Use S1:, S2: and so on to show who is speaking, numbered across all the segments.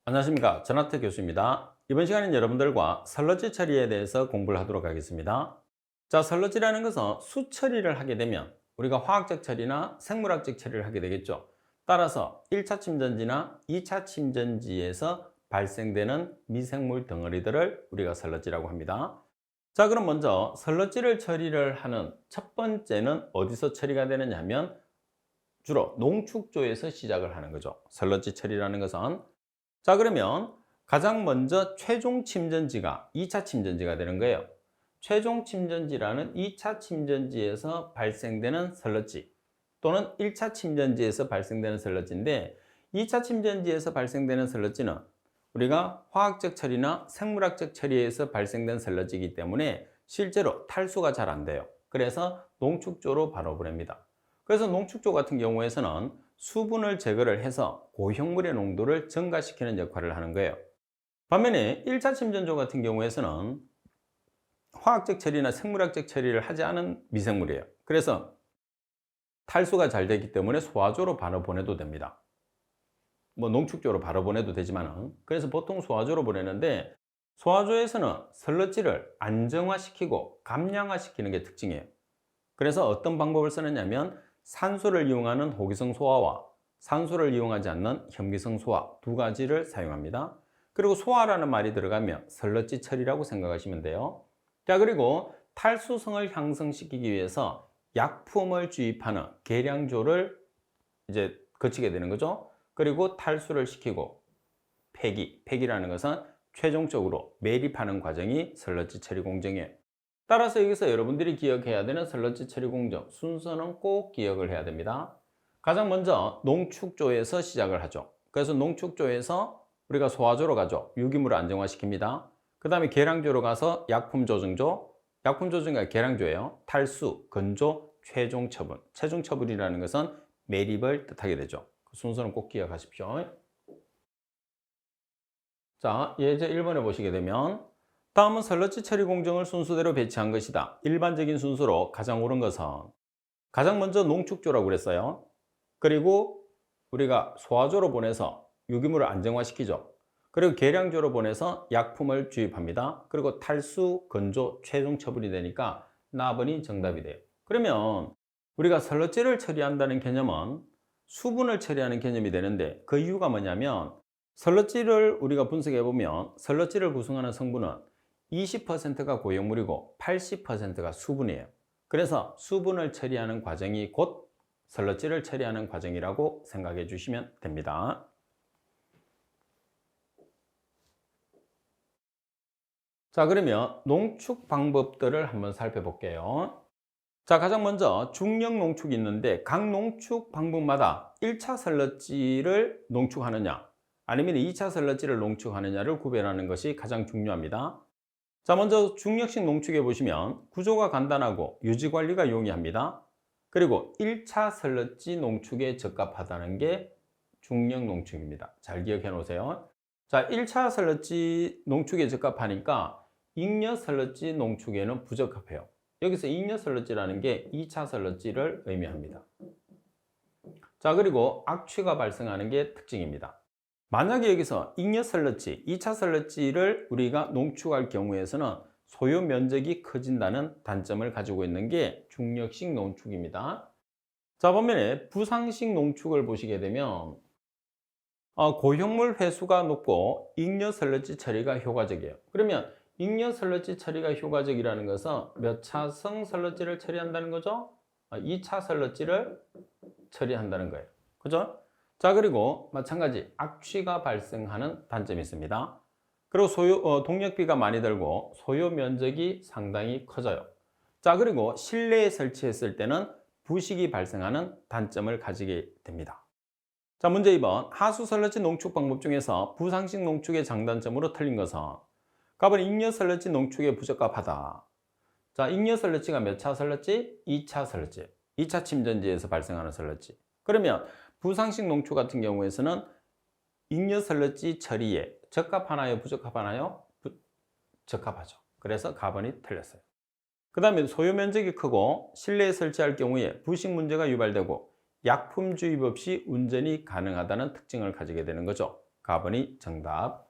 S1: 안녕하십니까. 전하태 교수입니다. 이번 시간엔 여러분들과 설러지 처리에 대해서 공부를 하도록 하겠습니다. 자, 설러지라는 것은 수 처리를 하게 되면 우리가 화학적 처리나 생물학적 처리를 하게 되겠죠. 따라서 1차 침전지나 2차 침전지에서 발생되는 미생물 덩어리들을 우리가 설러지라고 합니다. 자, 그럼 먼저 설러지를 처리를 하는 첫 번째는 어디서 처리가 되느냐 하면 주로 농축조에서 시작을 하는 거죠. 설러지 처리라는 것은. 자, 그러면 가장 먼저 최종 침전지가 2차 침전지가 되는 거예요. 최종 침전지라는 2차 침전지에서 발생되는 설러지 또는 1차 침전지에서 발생되는 설러지인데, 2차 침전지에서 발생되는 설러지는 우리가 화학적 처리나 생물학적 처리에서 발생된 설러지이기 때문에 실제로 탈수가 잘 안 돼요. 그래서 농축조로 바로 보냅니다. 그래서 농축조 같은 경우에서는 수분을 제거를 해서 고형물의 농도를 증가시키는 역할을 하는 거예요. 반면에 1차 침전조 같은 경우에서는 화학적 처리나 생물학적 처리를 하지 않은 미생물이에요. 그래서 탈수가 잘 되기 때문에 소화조로 바로 보내도 됩니다. 뭐 농축조로 바로 보내도 되지만은, 그래서 보통 소화조로 보내는데, 소화조에서는 설러지를 안정화시키고 감량화시키는 게 특징이에요. 그래서 어떤 방법을 쓰느냐면 산소를 이용하는 호기성 소화와 산소를 이용하지 않는 현기성 소화 두 가지를 사용합니다. 그리고 소화라는 말이 들어가면 설러지 처리라고 생각하시면 돼요. 자, 그리고 탈수성을 향상시키기 위해서 약품을 주입하는 계량조를 이제 거치게 되는 거죠. 그리고 탈수를 시키고 폐기라는 것은 최종적으로 매립하는 과정이 설러지 처리 공정이에요. 따라서 여기서 여러분들이 기억해야 되는 설러지 처리 공정 순서는 꼭 기억을 해야 됩니다. 가장 먼저 농축조에서 시작을 하죠. 그래서 농축조에서 우리가 소화조로 가죠. 유기물을 안정화시킵니다. 그 다음에 계량조로 가서 약품 조정조, 약품 조정이 계량조예요. 탈수, 건조, 최종 처분. 최종 처분이라는 것은 매립을 뜻하게 되죠. 그 순서는 꼭 기억하십시오. 자, 예제 1번에 보시게 되면 다음은 설러지 처리 공정을 순서대로 배치한 것이다. 일반적인 순서로 가장 옳은 것은 가장 먼저 농축조라고 그랬어요. 그리고 우리가 소화조로 보내서 유기물을 안정화시키죠. 그리고 계량조로 보내서 약품을 주입합니다. 그리고 탈수, 건조, 최종 처분이 되니까 나번이 정답이 돼요. 그러면 우리가 설러지를 처리한다는 개념은 수분을 처리하는 개념이 되는데, 그 이유가 뭐냐면 설러지를 우리가 분석해 보면 설러지를 구성하는 성분은 20%가 고형물이고 80%가 수분이에요. 그래서 수분을 처리하는 과정이 곧 설러지를 처리하는 과정이라고 생각해 주시면 됩니다. 자, 그러면 농축 방법들을 한번 살펴볼게요. 자, 가장 먼저 중력 농축이 있는데, 각 농축 방법마다 1차 설러지를 농축하느냐 아니면 2차 설러지를 농축하느냐를 구별하는 것이 가장 중요합니다. 자, 먼저 중력식 농축에 보시면 구조가 간단하고 유지관리가 용이합니다. 그리고 1차 설러지 농축에 적합하다는 게 중력 농축입니다. 잘 기억해 놓으세요. 자, 1차 설러지 농축에 적합하니까 익녀 설러지 농축에는 부적합해요. 여기서 익녀 설러지라는 게 2차 설러지를 의미합니다. 자, 그리고 악취가 발생하는 게 특징입니다. 만약에 여기서 익녀 설러지, 2차 설러지를 우리가 농축할 경우에서는 소요 면적이 커진다는 단점을 가지고 있는 게 중력식 농축입니다. 자, 반면에 부상식 농축을 보시게 되면 고형물 회수가 높고 익녀 설러지 처리가 효과적이에요. 그러면 익녀 설러지 처리가 효과적이라는 것은 몇 차성 설러지를 처리한다는 거죠? 2차 설러지를 처리한다는 거예요. 그죠? 자, 그리고 마찬가지 악취가 발생하는 단점이 있습니다. 그리고 동력비가 많이 들고 소요 면적이 상당히 커져요. 자, 그리고 실내에 설치했을 때는 부식이 발생하는 단점을 가지게 됩니다. 자, 문제 2번. 하수 설러지 농축 방법 중에서 부상식 농축의 장단점으로 틀린 것은 갑은 익녀 설러지 농축에 부적합하다. 자, 익녀 설러지가 몇 차 설러지? 2차 설러지. 2차 침전지에서 발생하는 설러지. 그러면 부상식 농축 같은 경우에서는 익녀 설러지 처리에 적합하나요? 부적합하나요? 적합하죠. 그래서 가번이 틀렸어요. 그 다음에 소요 면적이 크고 실내에 설치할 경우에 부식 문제가 유발되고 약품 주입 없이 운전이 가능하다는 특징을 가지게 되는 거죠. 가번이 정답.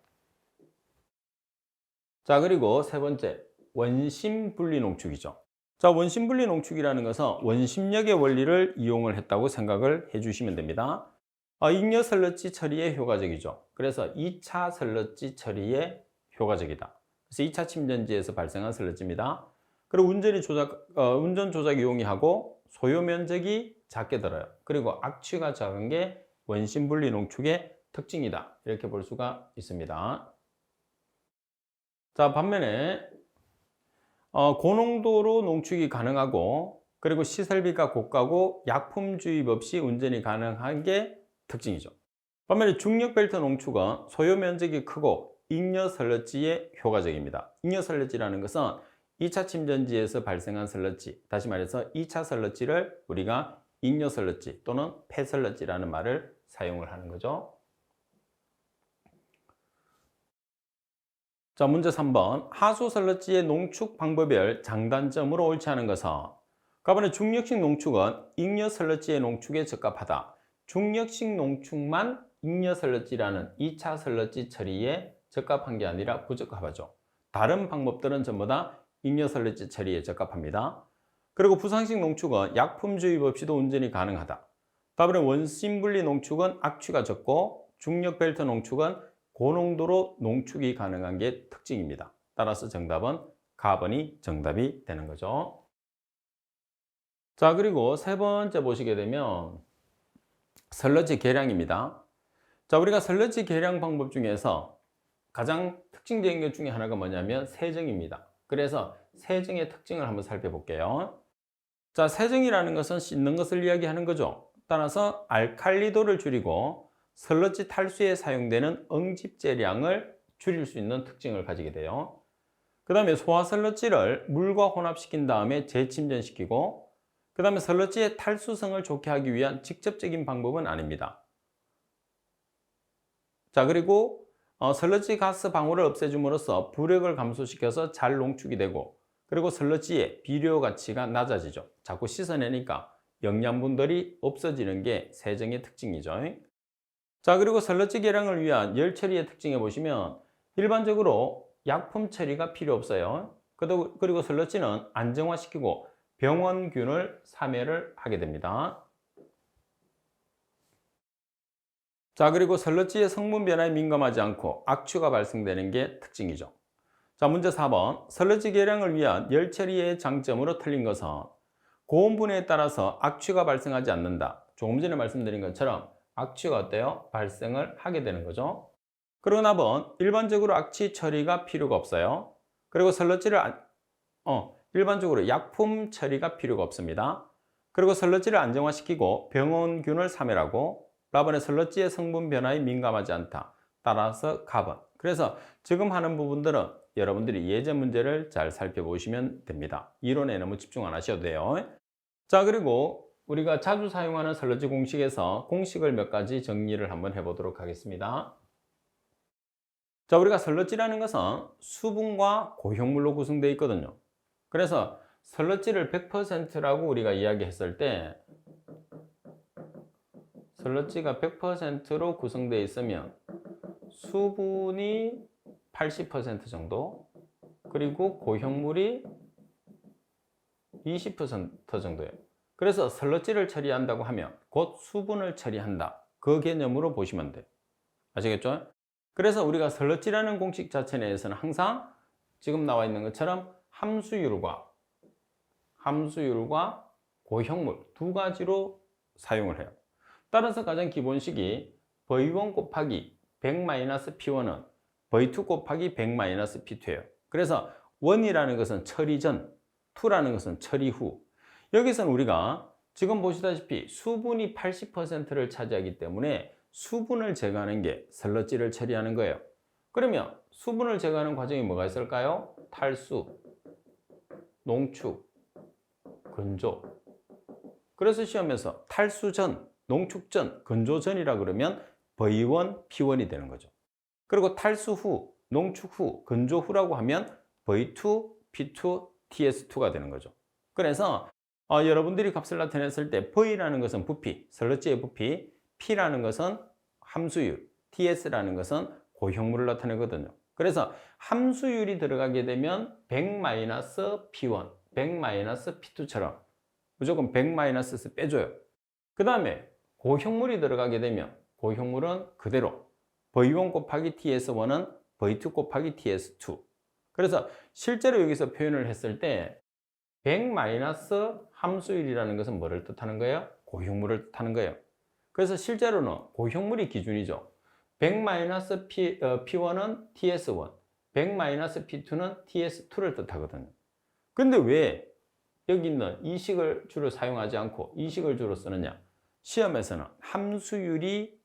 S1: 자, 그리고 세 번째, 원심분리 농축이죠. 자, 원심분리 농축이라는 것은 원심력의 원리를 이용을 했다고 생각을 해주시면 됩니다. 잉여 설러지 처리에 효과적이죠. 그래서 2차 설러지 처리에 효과적이다. 그래서 2차 침전지에서 발생한 설러지입니다. 그리고 운전 조작이 용이하고 소요 면적이 작게 들어요. 그리고 악취가 작은 게 원심분리 농축의 특징이다. 이렇게 볼 수가 있습니다. 자, 반면에 고농도로 농축이 가능하고 그리고 시설비가 고가고 약품 주입 없이 운전이 가능한 게 특징이죠. 반면에 중력벨트 농축은 소요 면적이 크고 잉여 설러지에 효과적입니다. 잉여 설러지라는 것은 2차 침전지에서 발생한 설러지, 다시 말해서 2차 설러지를 우리가 잉여 설러지 또는 폐설러지라는 말을 사용을 하는 거죠. 자, 문제 3번. 하수 설러지의 농축 방법별 장단점으로 옳지 않은 것은 가번의 중력식 농축은 잉여 설러지의 농축에 적합하다. 중력식 농축만 잉여 설러지라는 2차 설러지 처리에 적합한 게 아니라 부적합하죠. 다른 방법들은 전부 다 잉여 설러지 처리에 적합합니다. 그리고 부상식 농축은 약품 주입 없이도 운전이 가능하다. 다음에 원심분리 농축은 악취가 적고 중력벨트 농축은 고농도로 농축이 가능한 게 특징입니다. 따라서 정답은 가번이 정답이 되는 거죠. 자, 그리고 세 번째 보시게 되면 설러지 계량입니다. 자, 우리가 설러지 계량 방법 중에서 가장 특징적인 것 중에 하나가 뭐냐면 세정입니다. 그래서 세정의 특징을 한번 살펴볼게요. 자, 세정이라는 것은 씻는 것을 이야기하는 거죠. 따라서 알칼리도를 줄이고 설러지 탈수에 사용되는 응집제량을 줄일 수 있는 특징을 가지게 돼요. 그 다음에 소화설러지를 물과 혼합시킨 다음에 재침전시키고 그 다음에 설러지의 탈수성을 좋게 하기 위한 직접적인 방법은 아닙니다. 자, 그리고 설러지 가스 방울을 없애줌으로써 부력을 감소시켜서 잘 농축이 되고 그리고 설러지의 비료 가치가 낮아지죠. 자꾸 씻어내니까 영양분들이 없어지는 게 세정의 특징이죠. 자, 그리고 설러지 계량을 위한 열 처리의 특징에 보시면 일반적으로 약품 처리가 필요 없어요. 그리고 설러지는 안정화시키고 병원균을 사멸을 하게 됩니다. 자, 그리고 설러지의 성분 변화에 민감하지 않고 악취가 발생되는 게 특징이죠. 자, 문제 4번. 설러지 계량을 위한 열 처리의 장점으로 틀린 것은 고온 분해에 따라서 악취가 발생하지 않는다. 조금 전에 말씀드린 것처럼 악취가 어때요? 발생을 하게 되는 거죠. 그리고 4번. 일반적으로 악취 처리가 필요가 없어요. 그리고 일반적으로 약품 처리가 필요가 없습니다. 그리고 설러지를 안정화시키고 병원균을 사멸하고 4번에 설러지의 성분 변화에 민감하지 않다. 따라서 가번. 그래서 지금 하는 부분들은 여러분들이 예제 문제를 잘 살펴보시면 됩니다. 이론에 너무 집중 안 하셔도 돼요. 자, 그리고 우리가 자주 사용하는 설러지 공식에서 공식을 몇 가지 정리를 한번 해보도록 하겠습니다. 자, 우리가 설러지라는 것은 수분과 고형물로 구성되어 있거든요. 그래서 설러지를 100%라고 우리가 이야기했을 때 설러지가 100%로 구성되어 있으면 수분이 80% 정도 그리고 고형물이 20% 정도예요. 그래서 설러지를 처리한다고 하면 곧 수분을 처리한다. 그 개념으로 보시면 돼요. 아시겠죠? 그래서 우리가 설러지라는 공식 자체 내에서는 항상 지금 나와 있는 것처럼 함수율과 고형물 두 가지로 사용을 해요. 따라서 가장 기본식이 V1 곱하기 100-P1은 V2 곱하기 100-P2예요. 그래서 1이라는 것은 처리 전, 2라는 것은 처리 후. 여기서는 우리가 지금 보시다시피 수분이 80%를 차지하기 때문에 수분을 제거하는 게 설러지를 처리하는 거예요. 그러면 수분을 제거하는 과정이 뭐가 있을까요? 탈수, 농축, 건조. 그래서 시험에서 탈수 전, 농축 전, 건조 전이라 그러면 V1, P1이 되는 거죠. 그리고 탈수 후, 농축 후, 건조 후라고 하면 V2, P2, TS2가 되는 거죠. 그래서 여러분들이 값을 나타냈을 때 V라는 것은 부피, 설러지의 부피, P라는 것은 함수율, TS라는 것은 고형물을 나타내거든요. 그래서 함수율이 들어가게 되면 100-P1, 100-P2처럼 무조건 100-스 빼줘요. 그 다음에 고형물이 들어가게 되면 고형물은 그대로 V1 곱하기 TS1은 V2 곱하기 TS2. 그래서 실제로 여기서 표현을 했을 때 100- 함수율이라는 것은 뭐를 뜻하는 거예요? 고형물을 뜻하는 거예요. 그래서 실제로는 고형물이 기준이죠. 100-P1은 TS1, 100-P2는 TS2를 뜻하거든요. 근데 왜 여기 있는 이 식을 주로 사용하지 않고 이 식을 주로 쓰느냐? 시험에서는 함수율이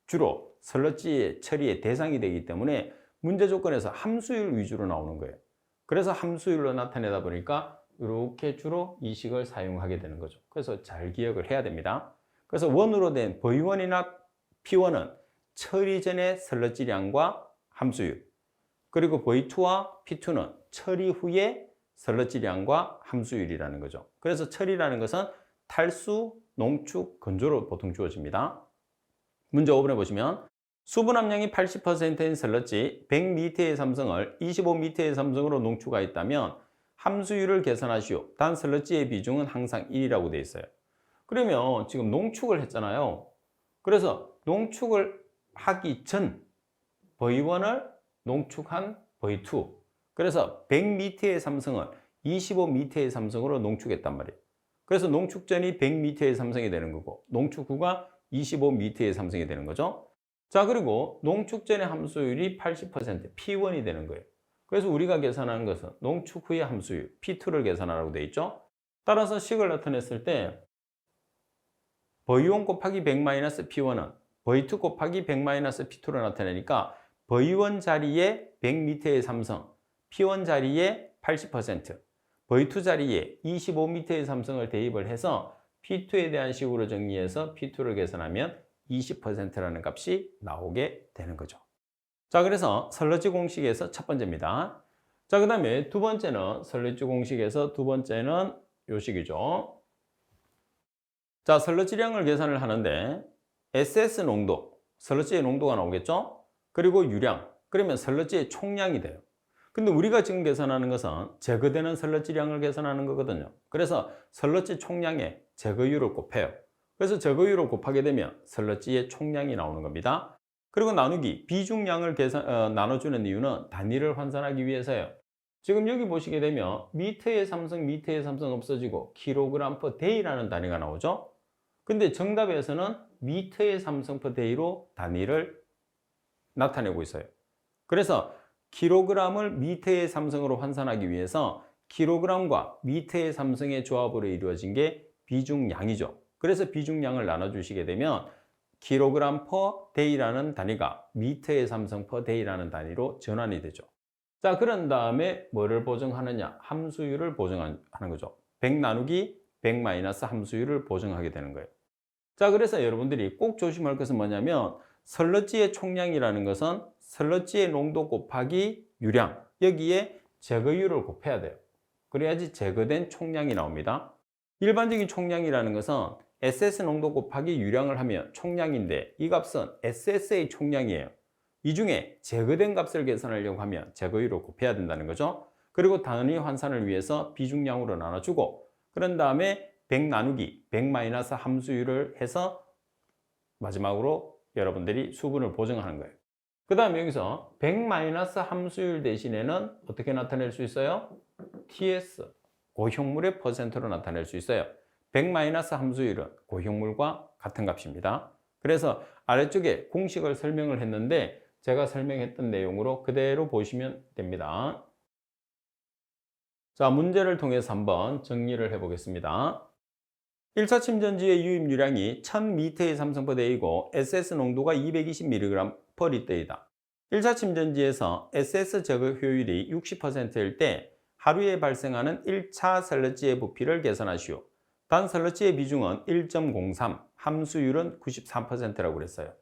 S1: 주로 슬러지 처리의 대상이 되기 때문에 문제 조건에서 함수율 위주로 나오는 거예요. 그래서 함수율로 나타내다 보니까 이렇게 주로 이 식을 사용하게 되는 거죠. 그래서 잘 기억을 해야 됩니다. 그래서 원으로 된 V1이나 P1은 처리 전의 슬러지량과 함수율, 그리고 V2와 P2는 처리 후에 슬러지량과 함수율이라는 거죠. 그래서 처리라는 것은 탈수, 농축, 건조로 보통 주어집니다. 문제 5번에 보시면 수분 함량이 80%인 슬러지 100m의 삼성을 25m의 삼성으로 농축하였다면 함수율을 계산하시오. 단 슬러지의 비중은 항상 1이라고 되어 있어요. 그러면 지금 농축을 했잖아요. 그래서 농축을 하기 전 V1을 농축한 V2. 그래서 100m의 삼성을 25m의 삼성으로 농축했단 말이에요. 그래서 농축 전이 100m의 삼성이 되는 거고 농축 후가 25m의 삼성이 되는 거죠. 자, 그리고 농축 전의 함수율이 80% P1이 되는 거예요. 그래서 우리가 계산하는 것은 농축 후의 함수율 P2를 계산하라고 되어 있죠. 따라서 식을 나타냈을 때 V1 곱하기 100-P1은 V2 곱하기 100-P2로 나타내니까 V1 자리에 100m의 삼성, P1 자리에 80%, V2 자리에 25m의 삼성을 대입을 해서 P2에 대한 식으로 정리해서 P2를 계산하면 20%라는 값이 나오게 되는 거죠. 자, 그래서 슬러지 공식에서 첫 번째입니다. 자, 그 다음에 두 번째는 슬러지 공식에서 두 번째는 요 식이죠. 자, 슬러지량을 계산을 하는데 SS 농도, 슬러지의 농도가 나오겠죠? 그리고 유량, 그러면 슬러지의 총량이 돼요. 근데 우리가 지금 계산하는 것은 제거되는 슬러지량을 계산하는 거거든요. 그래서 슬러지 총량에 제거율을 곱해요. 그래서 제거율을 곱하게 되면 슬러지의 총량이 나오는 겁니다. 그리고 나누기, 비중량을 나눠주는 이유는 단위를 환산하기 위해서예요. 지금 여기 보시게 되면 미터의 삼성, 미터의 삼성 없어지고 킬로그램 퍼 데이라는 단위가 나오죠. 근데 정답에서는 미터의 삼성 퍼 데이로 단위를 나타내고 있어요. 그래서 킬로그램을 미터의 삼성으로 환산하기 위해서 킬로그램과 미터의 삼성의 조합으로 이루어진 게 비중량이죠. 그래서 비중량을 나눠주시게 되면 킬로그램 퍼 데이라는 단위가 미터의 삼성 퍼 데이라는 단위로 전환이 되죠. 자, 그런 다음에 뭐를 보정하느냐? 함수율을 보정하는 거죠. 100 나누기 100 마이너스 함수율을 보정하게 되는 거예요. 자, 그래서 여러분들이 꼭 조심할 것은 뭐냐면 슬러지의 총량이라는 것은 슬러지의 농도 곱하기 유량, 여기에 제거율을 곱해야 돼요. 그래야지 제거된 총량이 나옵니다. 일반적인 총량이라는 것은 SS 농도 곱하기 유량을 하면 총량인데 이 값은 SS의 총량이에요. 이 중에 제거된 값을 계산하려고 하면 제거율을 곱해야 된다는 거죠. 그리고 단위 환산을 위해서 비중량으로 나눠주고 그런 다음에 100 나누기 100 마이너스 함수율을 해서 마지막으로 여러분들이 수분을 보정하는 거예요. 그 다음에 여기서 100 마이너스 함수율 대신에는 어떻게 나타낼 수 있어요? TS, 고형물의 퍼센트로 나타낼 수 있어요. 100 마이너스 함수율은 고형물과 같은 값입니다. 그래서 아래쪽에 공식을 설명을 했는데 제가 설명했던 내용으로 그대로 보시면 됩니다. 자, 문제를 통해서 한번 정리를 해보겠습니다. 1차 침전지의 유입유량이 1000m의 삼성퍼데이고 SS 농도가 220mg per 리터이다. 1차 침전지에서 SS 제거 효율이 60%일 때 하루에 발생하는 1차 슬러지의 부피를 계산하시오. 단 슬러지의 비중은 1.03, 함수율은 93%라고 그랬어요.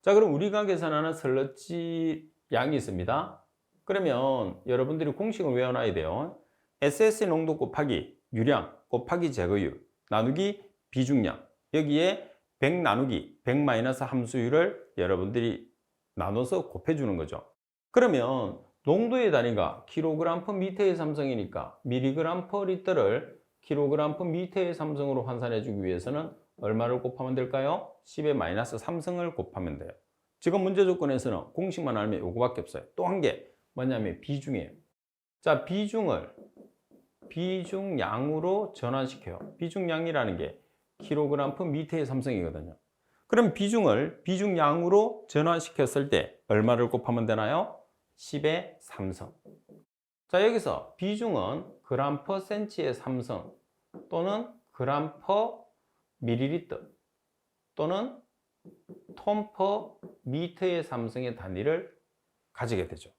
S1: 자, 그럼 우리가 계산하는 슬러지 양이 있습니다. 그러면 여러분들이 공식을 외워놔야 돼요. SS 농도 곱하기 유량 곱하기 제거율 나누기 비중량, 여기에 100 나누기 100 마이너스 함수율을 여러분들이 나눠서 곱해주는 거죠. 그러면 농도의 단위가 kg/m의 삼성이니까 mg/L를 kg/m의 삼성으로 환산해주기 위해서는 얼마를 곱하면 될까요? 10의 마이너스 3승을 곱하면 돼요. 지금 문제 조건에서는 공식만 알면 요거밖에 없어요. 또 한 개 뭐냐면 비중이에요. 자, 비중량으로 전환시켜요. 비중량이라는 게 kg/m의 삼성이거든요. 그럼 비중량으로 전환시켰을 때 얼마를 곱하면 되나요? 10의 3승. 자, 여기서 비중은 g/cm의 삼성 또는 g/ml 또는 톤/m의 삼성의 단위를 가지게 되죠.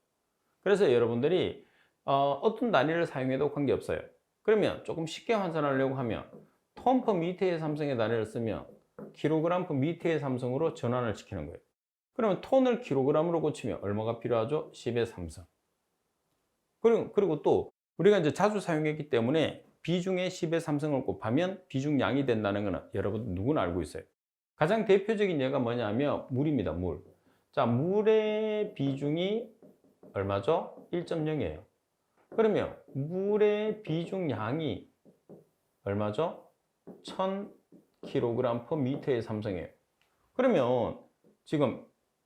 S1: 그래서 여러분들이 어떤 단위를 사용해도 관계없어요. 그러면 조금 쉽게 환산하려고 하면 톤/m의 삼성의 단위를 쓰면 kg/m의 삼성으로 전환을 시키는 거예요. 그러면 톤을 kg으로 고치면 얼마가 필요하죠? 10의 3승. 그리고 또 우리가 이제 자주 사용했기 때문에 비중의 10의 3승을 곱하면 비중량이 된다는 것은 여러분 누구나 알고 있어요. 가장 대표적인 예가 뭐냐면 물입니다. 물. 자, 물의 비중이 얼마죠? 1.0이에요. 그러면 물의 비중량이 얼마죠? 1000kg/m의 삼성이에요. 그러면 지금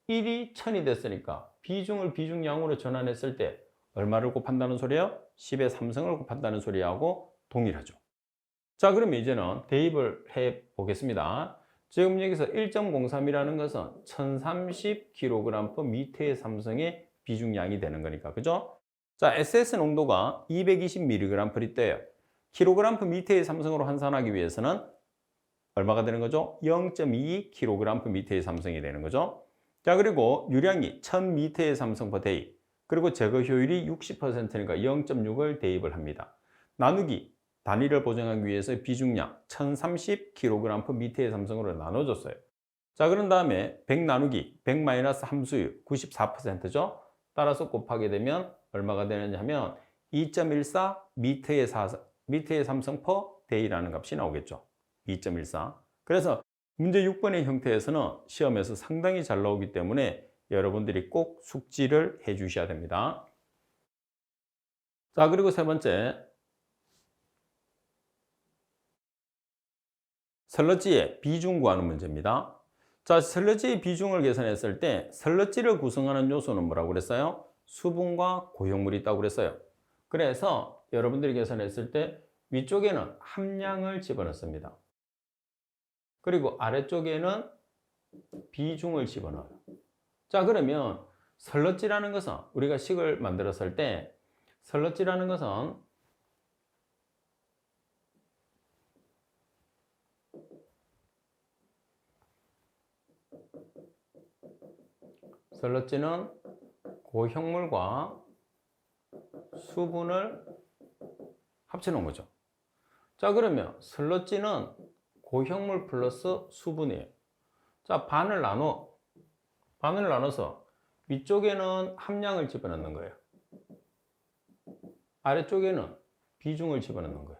S1: 1이 1000이 됐으니까 비중량으로 전환했을 때 얼마를 곱한다는 소리예요? 10의 3승을 곱한다는 소리하고 동일하죠. 자, 그러면 이제는 대입을 해 보겠습니다. 지금 여기서 1.03이라는 것은 1030kg/m의 삼성의 비중량이 되는 거니까, 그죠? 자, SS 농도가 220mg/L예요. kg/m의 삼성으로 환산하기 위해서는 얼마가 되는 거죠? 0.22kg/m의 삼성이 되는 거죠. 자, 그리고 유량이 1000m의 삼성 per day. 그리고 제거 효율이 60%니까 0.6을 대입을 합니다. 나누기 단위를 보정하기 위해서 비중량 1030kg/m의 삼성으로 나눠줬어요. 자, 그런 다음에 100 나누기 100 마이너스 함수율 94%죠. 따라서 곱하게 되면 얼마가 되느냐 하면 2.14 m의 삼성 per day라는 값이 나오겠죠. 2.14. 그래서 문제 6번의 형태에서는 시험에서 상당히 잘 나오기 때문에 여러분들이 꼭 숙지를 해 주셔야 됩니다. 자, 그리고 세 번째, 슬러지의 비중 구하는 문제입니다. 자, 슬러지의 비중을 계산했을 때 슬러지를 구성하는 요소는 뭐라고 그랬어요? 수분과 고형물이 있다고 그랬어요. 그래서 여러분들이 계산했을 때 위쪽에는 함량을 집어넣습니다. 그리고 아래쪽에는 비중을 집어넣어요. 자, 그러면 슬러지라는 것은 우리가 식을 만들었을 때 슬러지라는 것은 슬러지는 고형물과 수분을 합쳐놓은 거죠. 자, 그러면 슬러지는 고형물 플러스 수분이에요. 자, 반을 나눠서 위쪽에는 함량을 집어넣는 거예요. 아래쪽에는 비중을 집어넣는 거예요.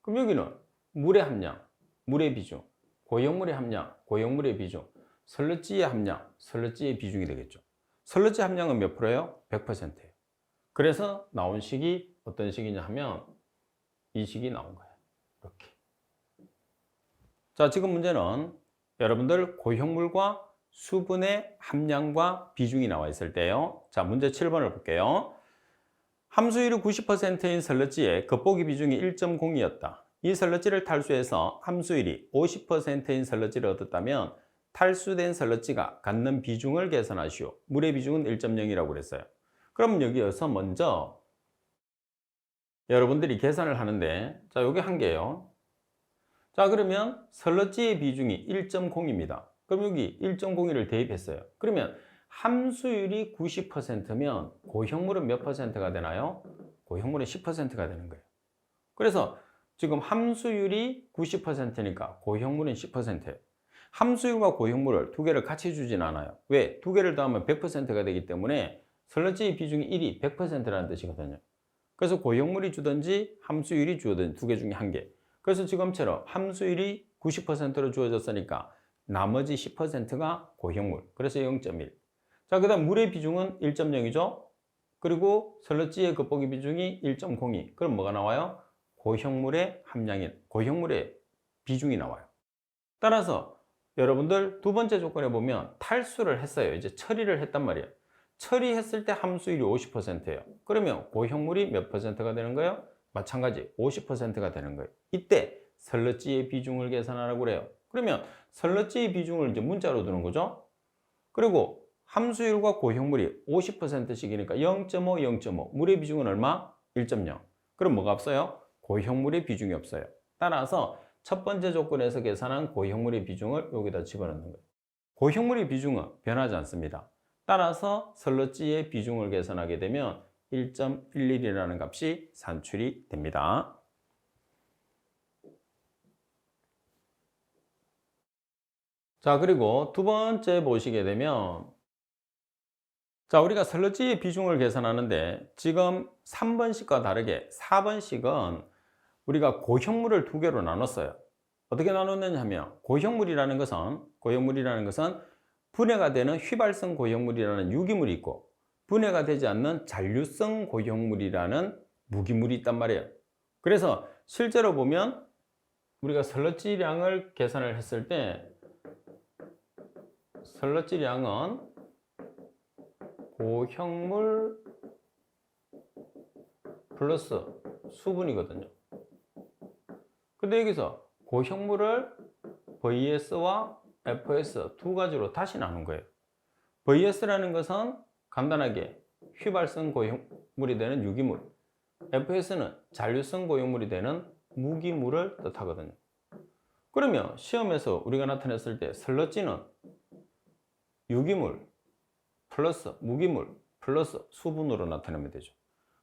S1: 그럼 여기는 물의 함량, 물의 비중, 고형물의 함량, 고형물의 비중, 슬러지의 함량, 슬러지의 비중이 되겠죠. 슬러지 함량은 몇 프로예요? 100%예요. 그래서 나온 식이 어떤 식이냐 하면 이 식이 나온 거예요. 이렇게. 자, 지금 문제는 여러분들 고형물과 수분의 함량과 비중이 나와 있을 때요. 자, 문제 7번을 볼게요. 함수율이 90%인 슬러지의 겉보기 비중이 1.0이었다. 이 슬러지를 탈수해서 함수율이 50%인 슬러지를 얻었다면 탈수된 슬러지가 갖는 비중을 계산하시오. 물의 비중은 1.0이라고 그랬어요. 그럼 여기에서 먼저 여러분들이 계산을 하는데, 자, 요게 한 개예요. 자, 그러면 슬러지의 비중이 1.0입니다. 그럼 여기 1.01을 대입했어요. 그러면 함수율이 90%면 고형물은 몇 %가 되나요? 고형물은 10%가 되는 거예요. 그래서 지금 함수율이 90%니까 고형물은 10%예요. 함수율과 고형물을 두 개를 같이 주진 않아요. 왜? 두 개를 더하면 100%가 되기 때문에 슬러지의 비중이 1이 100%라는 뜻이거든요. 그래서 고형물이 주든지 함수율이 주든 두 개 중에 한 개. 그래서 지금처럼 함수율이 90%로 주어졌으니까 나머지 10%가 고형물. 그래서 0.1. 자, 그 다음 물의 비중은 1.0이죠. 그리고 설러지의 겉보기 비중이 1.02. 그럼 뭐가 나와요? 고형물의 함량인, 고형물의 비중이 나와요. 따라서 여러분들 두 번째 조건에 보면 탈수를 했어요. 이제 처리를 했단 말이에요. 처리했을 때 함수율이 50%예요. 그러면 고형물이 몇 퍼센트가 되는 거예요? 마찬가지 50%가 되는 거예요. 이때 설러지의 비중을 계산하라고 그래요. 그러면 설러지의 비중을 이제 문자로 두는 거죠. 그리고 함수율과 고형물이 50%씩이니까 0.5, 0.5. 물의 비중은 얼마? 1.0. 그럼 뭐가 없어요? 고형물의 비중이 없어요. 따라서 첫 번째 조건에서 계산한 고형물의 비중을 여기다 집어넣는 거예요. 고형물의 비중은 변하지 않습니다. 따라서 설러지의 비중을 계산하게 되면 1.11이라는 값이 산출이 됩니다. 자, 그리고 두 번째 보시게 되면, 자, 우리가 설러지의 비중을 계산하는데 지금 3번씩과 다르게 4번씩은 우리가 고형물을 두 개로 나눴어요. 어떻게 나눴느냐 하면 고형물이라는 것은 분해가 되는 휘발성 고형물이라는 유기물이 있고 분해가 되지 않는 잔류성 고형물이라는 무기물이 있단 말이에요. 그래서 실제로 보면 우리가 설러지량을 계산을 했을 때 설러지량은 고형물 플러스 수분이거든요. 근데 여기서 고형물을 VS와 FS 두 가지로 다시 나눈 거예요. VS라는 것은 간단하게 휘발성 고형물이 되는 유기물, FS는 잔류성 고형물이 되는 무기물을 뜻하거든요. 그러면 시험에서 우리가 나타냈을 때 설러지는 유기물 플러스 무기물 플러스 수분으로 나타내면 되죠.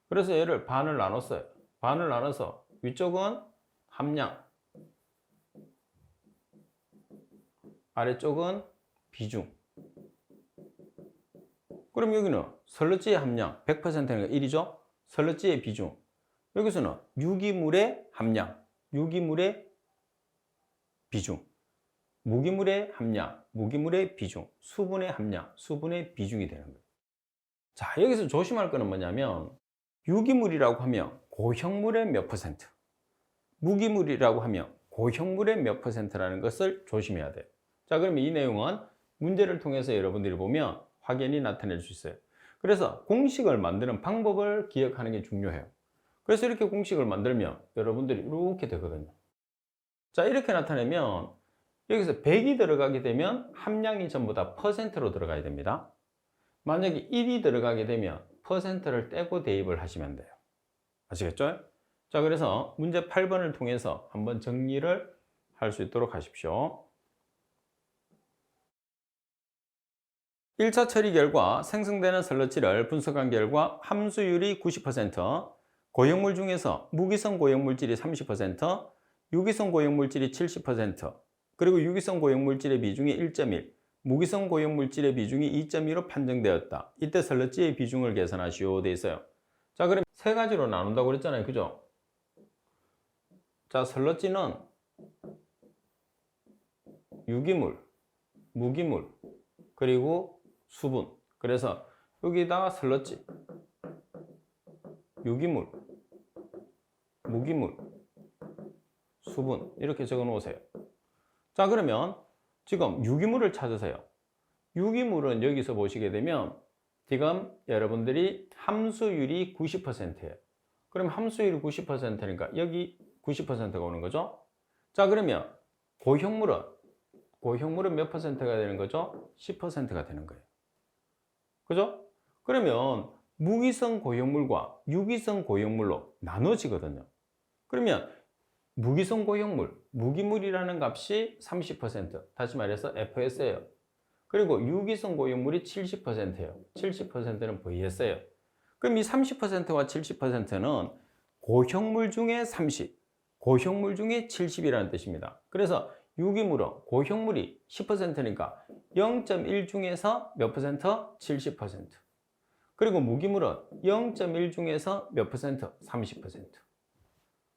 S1: 그래서 얘를 반을 나눴어요. 반을 나눠서 위쪽은 함량, 아래쪽은 비중. 그럼 여기는 설러지의 함량 100%는 1이죠. 설러지의 비중. 여기서는 유기물의 함량, 유기물의 비중. 무기물의 함량, 무기물의 비중. 수분의 함량, 수분의 비중이 되는 거예요. 자, 여기서 조심할 거는 뭐냐면 유기물이라고 하면 고형물의 몇 퍼센트, 무기물이라고 하면 고형물의 몇 퍼센트라는 것을 조심해야 돼요. 자, 그러면 이 내용은 문제를 통해서 여러분들이 보면 확연히 나타낼 수 있어요. 그래서 공식을 만드는 방법을 기억하는 게 중요해요. 그래서 이렇게 공식을 만들면 여러분들이 이렇게 되거든요. 자, 이렇게 나타내면 여기서 100이 들어가게 되면 함량이 전부 다 퍼센트로 들어가야 됩니다. 만약에 1이 들어가게 되면 퍼센트를 떼고 대입을 하시면 돼요. 아시겠죠? 자, 그래서 문제 8번을 통해서 한번 정리를 할 수 있도록 하십시오. 1차 처리 결과 생성되는 설러지를 분석한 결과 함수율이 90%, 고형물 중에서 무기성 고형물질이 30%, 유기성 고형물질이 70%, 그리고 유기성 고형물질의 비중이 1.1, 무기성 고형물질의 비중이 2.2로 판정되었다. 이때 설러지의 비중을 계산하시오 돼 있어요. 자, 그럼 세 가지로 나눈다고 그랬잖아요. 그죠? 자, 설러지는 유기물, 무기물, 그리고 수분. 그래서 여기다가 설러지, 유기물, 무기물, 수분 이렇게 적어 놓으세요. 자, 그러면 지금 유기물을 찾으세요. 유기물은 여기서 보시게 되면 지금 여러분들이 함수율이 90%예요. 그럼 함수율이 90%니까 여기 90%가 오는 거죠. 자, 그러면 고형물은 몇 퍼센트가 되는 거죠? 10%가 되는 거예요. 그죠? 그러면 무기성 고형물과 유기성 고형물로 나눠지거든요. 그러면 무기성 고형물, 무기물이라는 값이 30%, 다시 말해서 FS예요. 그리고 유기성 고형물이 70%예요. 70%는 VS예요. 그럼 이 30%와 70%는 고형물 중에 30, 고형물 중에 70이라는 뜻입니다. 그래서 유기물은 고형물이 10%니까 0.1 중에서 몇 퍼센트? 70%. 그리고 무기물은 0.1 중에서 몇 퍼센트? 30%.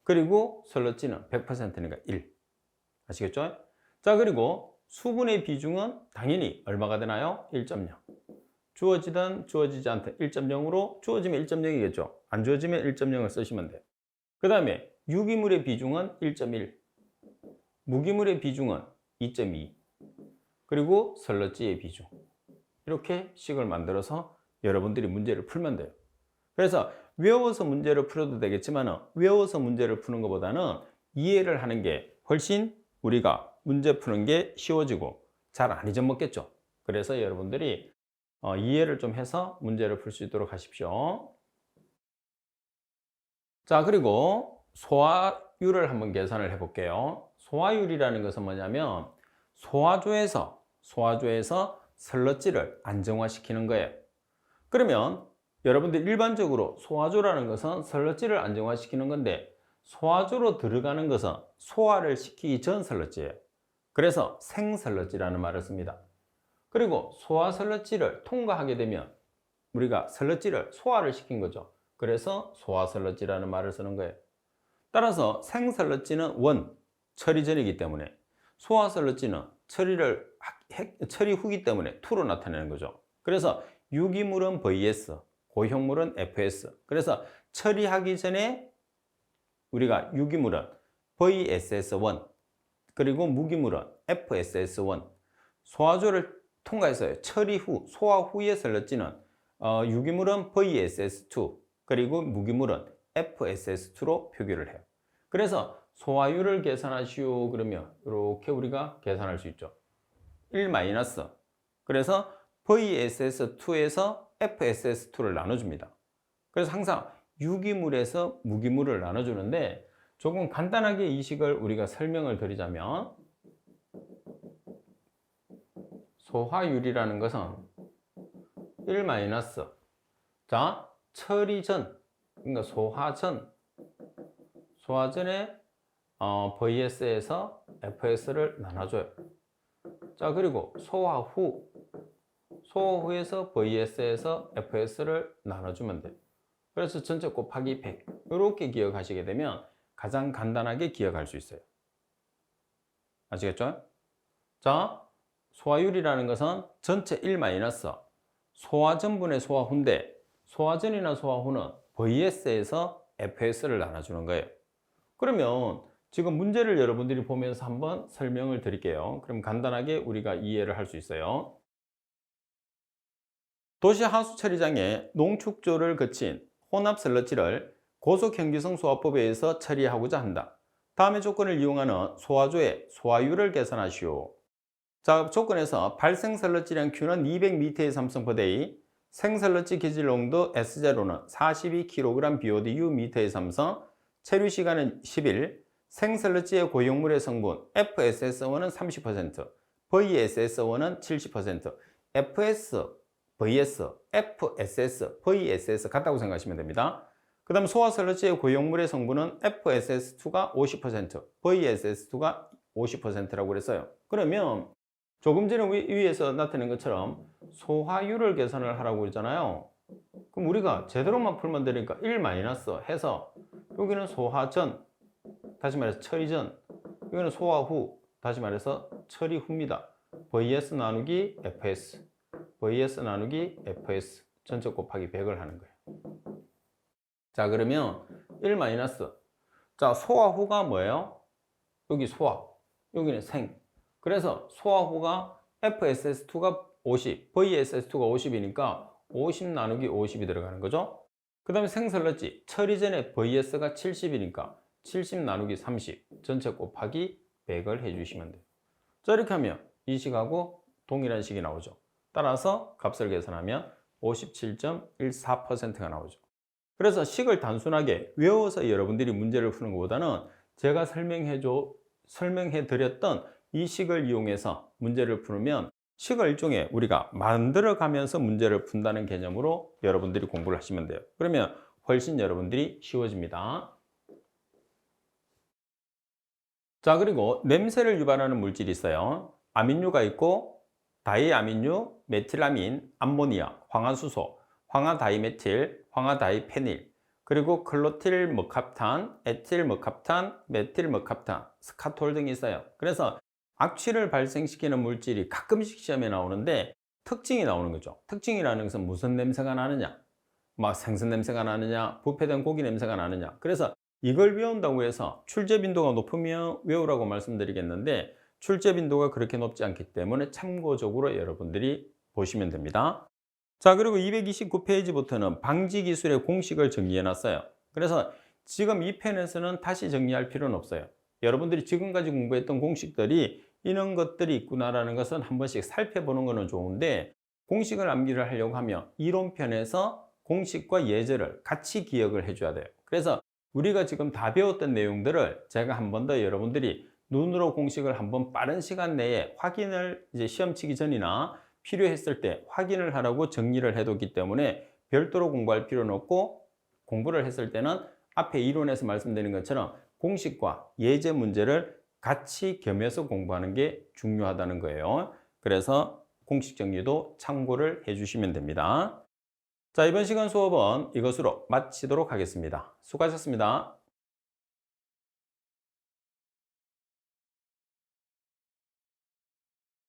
S1: 그리고 설러지는 100%니까 1. 아시겠죠? 자, 그리고 수분의 비중은 당연히 얼마가 되나요? 1.0. 주어지든 주어지지 않든 1.0으로 주어지면 1.0이겠죠. 안 주어지면 1.0을 쓰시면 돼요. 그 다음에 유기물의 비중은 1.1, 무기물의 비중은 2.2, 그리고 설러지의 비중. 이렇게 식을 만들어서 여러분들이 문제를 풀면 돼요. 그래서 외워서 문제를 풀어도 되겠지만 외워서 문제를 푸는 것보다는 이해를 하는 게 훨씬 우리가 문제 푸는 게 쉬워지고 잘 안 잊어먹겠죠. 그래서 여러분들이 이해를 좀 해서 문제를 풀 수 있도록 하십시오. 자, 그리고 소화율을 한번 계산을 해 볼게요. 소화율이라는 것은 뭐냐면 소화조에서 설러지를 안정화시키는 거예요. 그러면 여러분들 일반적으로 소화조라는 것은 설러지를 안정화시키는 건데 소화조로 들어가는 것은 소화를 시키기 전 설러지예요. 그래서 생설러지라는 말을 씁니다. 그리고 소화설러지를 통과하게 되면 우리가 설러지를 소화를 시킨 거죠. 그래서 소화설러지라는 말을 쓰는 거예요. 따라서 생설러지는 원, 처리 전이기 때문에 소화설러지는 처리 후기 때문에 투로 나타내는 거죠. 그래서 유기물은 VS, 고형물은 FS. 그래서 처리하기 전에 우리가 유기물은 VSS1, 그리고 무기물은 FSS1. 소화조를 통과해서 처리 후, 소화 후에 설러지는 유기물은 VSS2, 그리고 무기물은 FSS2로 표기를 해요. 그래서 소화율을 계산하시오 그러면 이렇게 우리가 계산할 수 있죠. 1 마이너스. 그래서 VSS2에서 FSS2를 나눠줍니다. 그래서 항상 유기물에서 무기물을 나눠주는데 조금 간단하게 이 식을 우리가 설명을 드리자면 소화율이라는 것은 1 마이너스 자, 처리 전, 그러니까 소화전에 VS에서 FS를 나눠줘요. 자, 그리고 소화 후에서 VS에서 FS를 나눠주면 돼요. 그래서 전체 곱하기 100 이렇게 기억하시게 되면 가장 간단하게 기억할 수 있어요. 아시겠죠? 자, 소화율이라는 것은 전체 1 마이너스 소화전분의 소화후인데 소화전이나 소화후는 VS에서 FS를 나눠주는 거예요. 그러면 지금 문제를 여러분들이 보면서 한번 설명을 드릴게요. 그럼 간단하게 우리가 이해를 할 수 있어요. 도시 하수 처리장에 농축조를 거친 혼합 설러지를 고속hen기성 소화법에 의해서 처리하고자 한다. 다음의 조건을 이용하는 소화조의 소화율을 계산하시오. 자, 조건에서 발생 설러지량 Q는 200m의 삼성/day, 생설러지 기질 농도 S0는 42kg BOD/U m의 삼성, 체류 시간은 10일, 생설러지의 고용물의 성분 FSS1은 30%, VSS1은 70%, FSS, VSS 같다고 생각하시면 됩니다. 그 다음 소화설러지의 고용물의 성분은 FSS2가 50%, VSS2가 50%라고 그랬어요. 그러면 조금 전에 위에서 나타낸 것처럼 소화율을 계산을 하라고 그랬잖아요. 그럼 우리가 제대로만 풀면 되니까 1 마이너스 해서 여기는 소화전, 다시 말해서 처리전, 여기는 소화 후, 다시 말해서 처리 후입니다. VS 나누기 FS, VS 나누기 FS 전체 곱하기 100을 하는 거예요. 자, 그러면 1 마이너스. 자, 소화 후가 뭐예요? 여기 소화, 여기는 생. 그래서 소화 후가 FSS2가 50, VSS2가 50이니까 50 나누기 50이 들어가는 거죠. 그 다음에 생설러지, 처리 전에 VS가 70이니까 70 나누기 30, 전체 곱하기 100을 해주시면 돼요. 자, 이렇게 하면 이 식하고 동일한 식이 나오죠. 따라서 값을 계산하면 57.14%가 나오죠. 그래서 식을 단순하게 외워서 여러분들이 문제를 푸는 것보다는 제가 설명해 드렸던 이 식을 이용해서 문제를 풀면 식을 일종의 우리가 만들어 가면서 문제를 푼다는 개념으로 여러분들이 공부를 하시면 돼요. 그러면 훨씬 여러분들이 쉬워집니다. 자, 그리고 냄새를 유발하는 물질이 있어요. 아민류가 있고 다이아민류, 메틸아민, 암모니아, 황화수소, 황화다이메틸, 황화다이페닐, 그리고 클로틸머캅탄, 에틸머캅탄, 메틸머캅탄, 스카톨 등이 있어요. 그래서 악취를 발생시키는 물질이 가끔씩 시험에 나오는데 특징이 나오는 거죠. 특징이라는 것은 무슨 냄새가 나느냐, 막 생선 냄새가 나느냐, 부패된 고기 냄새가 나느냐. 그래서 이걸 외운다고 해서 출제 빈도가 높으면 외우라고 말씀드리겠는데 출제 빈도가 그렇게 높지 않기 때문에 참고적으로 여러분들이 보시면 됩니다. 자, 그리고 229페이지부터는 방지 기술의 공식을 정리해 놨어요. 그래서 지금 이 편에서는 다시 정리할 필요는 없어요. 여러분들이 지금까지 공부했던 공식들이 이런 것들이 있구나라는 것은 한 번씩 살펴보는 것은 좋은데 공식을 암기를 하려고 하면 이론편에서 공식과 예제를 같이 기억을 해줘야 돼요. 그래서 우리가 지금 다 배웠던 내용들을 제가 한 번 더 여러분들이 눈으로 공식을 한번 빠른 시간 내에 확인을 이제 시험 치기 전이나 필요했을 때 확인을 하라고 정리를 해뒀기 때문에 별도로 공부할 필요는 없고 공부를 했을 때는 앞에 이론에서 말씀드린 것처럼 공식과 예제 문제를 같이 겸해서 공부하는 게 중요하다는 거예요. 그래서 공식 정리도 참고를 해주시면 됩니다. 자, 이번 시간 수업은 이것으로 마치도록 하겠습니다. 수고하셨습니다.